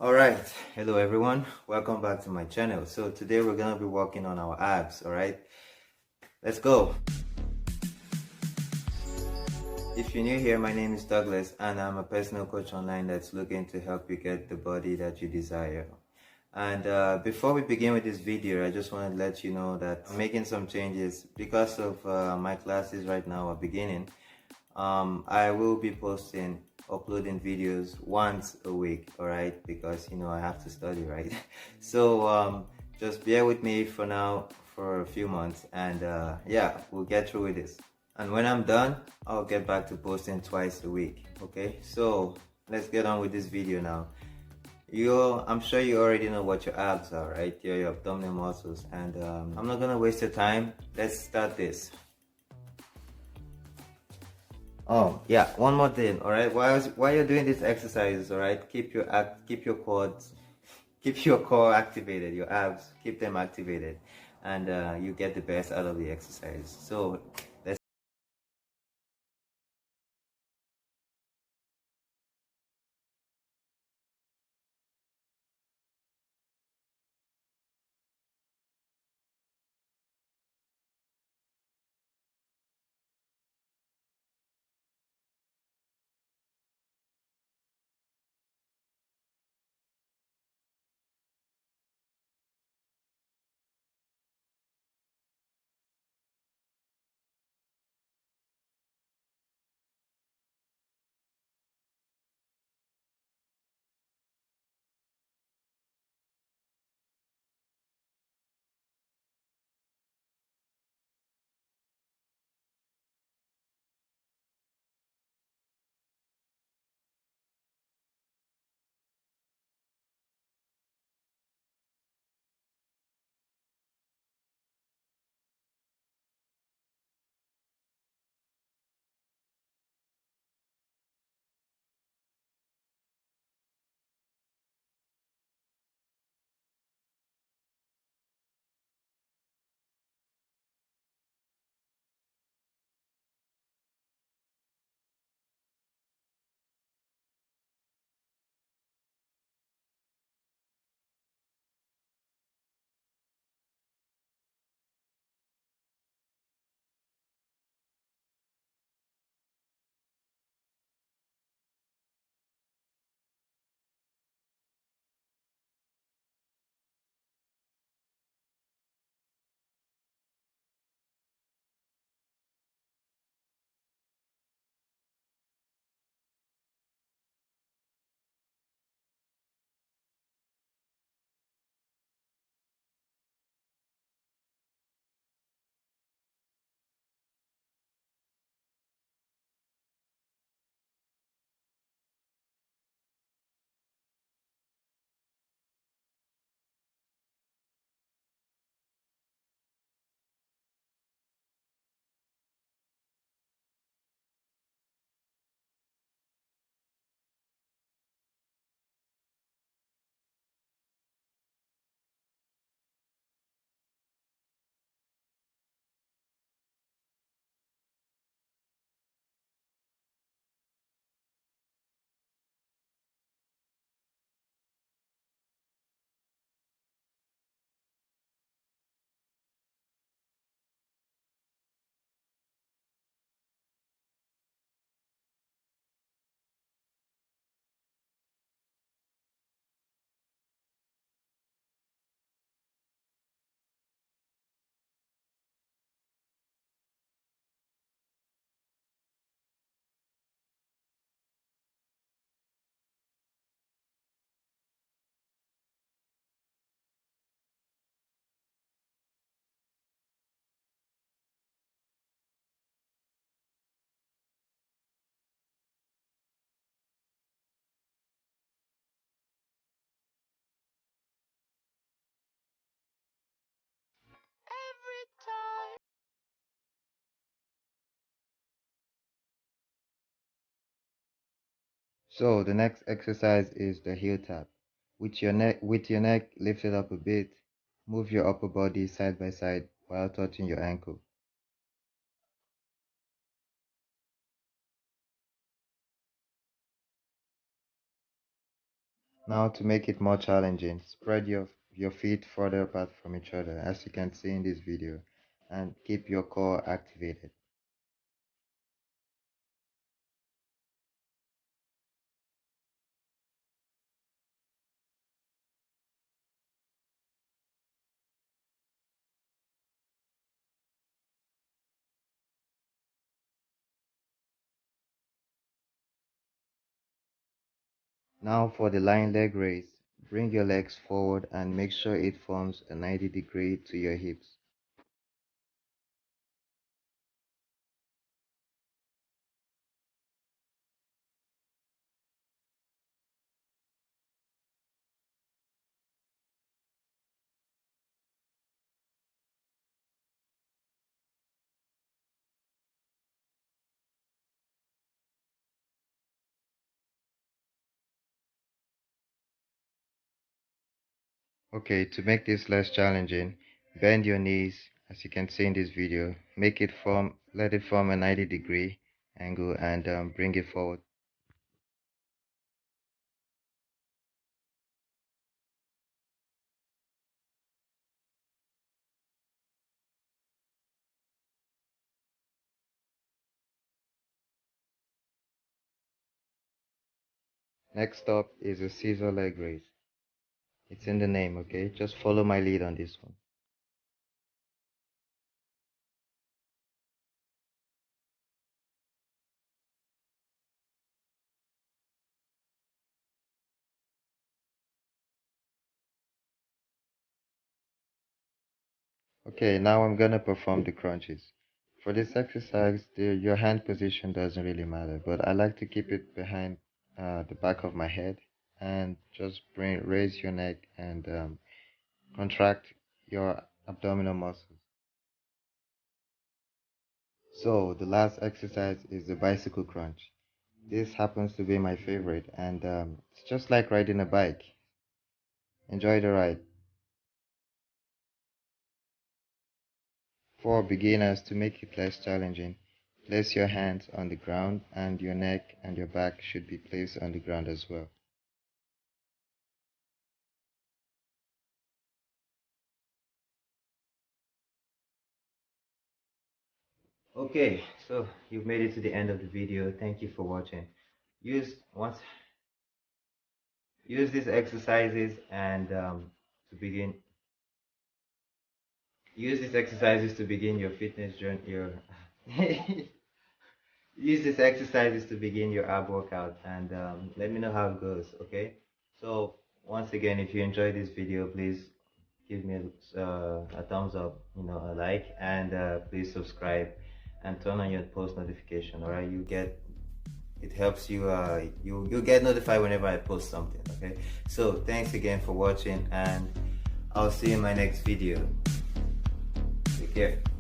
All right, hello everyone, welcome back to my channel. So today we're gonna be working on our abs. All right, let's go. If you're new here, my name is Douglas and I'm a personal coach online that's looking to help you get the body that you desire. And before we begin with this video, I just want to let you know that I'm making some changes because of my classes right now are beginning. I will be uploading videos once a week, all right, because I have to study, right? So just bear with me for now for a few months, and yeah, we'll get through with this. And when I'm done, I'll get back to posting twice a week. Okay, so let's get on with this video now. I'm sure you already know what your abs are, right? Your abdominal muscles, and I'm not gonna waste your time. Let's start this. Oh yeah, one more thing, all right. While you're doing these exercises, all right, keep your quads, keep your core activated, your abs, keep them activated, and you get the best out of the exercise. So let's. So the next exercise is the heel tap. With your neck lifted up a bit, move your upper body side by side while touching your ankle. Now to make it more challenging, spread your feet further apart from each other as you can see in this video and keep your core activated. Now for the lying leg raise, bring your legs forward and make sure it forms a 90-degree to your hips. Okay, to make this less challenging, bend your knees as you can see in this video. Let it form a 90-degree angle and bring it forward. Next up is a scissor leg raise. It's in the name, okay? Just follow my lead on this one. Okay, now I'm gonna perform the crunches. For this exercise, your hand position doesn't really matter, but I like to keep it behind the back of my head and just raise your neck and contract your abdominal muscles. So the last exercise is the bicycle crunch. This happens to be my favorite, and it's just like riding a bike. Enjoy the ride. For beginners, to make it less challenging, place your hands on the ground and your neck and your back should be placed on the ground as well. Okay, so you've made it to the end of the video. Thank you for watching. Use once use these exercises and to begin use these exercises to begin your fitness journey. Use these exercises to begin your ab workout and let me know how it goes. Okay. So once again, if you enjoyed this video, please give me a thumbs up, a like, and please subscribe and turn on your post notification. All right, it helps you you'll get notified whenever I post something. Okay, so thanks again for watching, and I'll see you in my next video. Take care.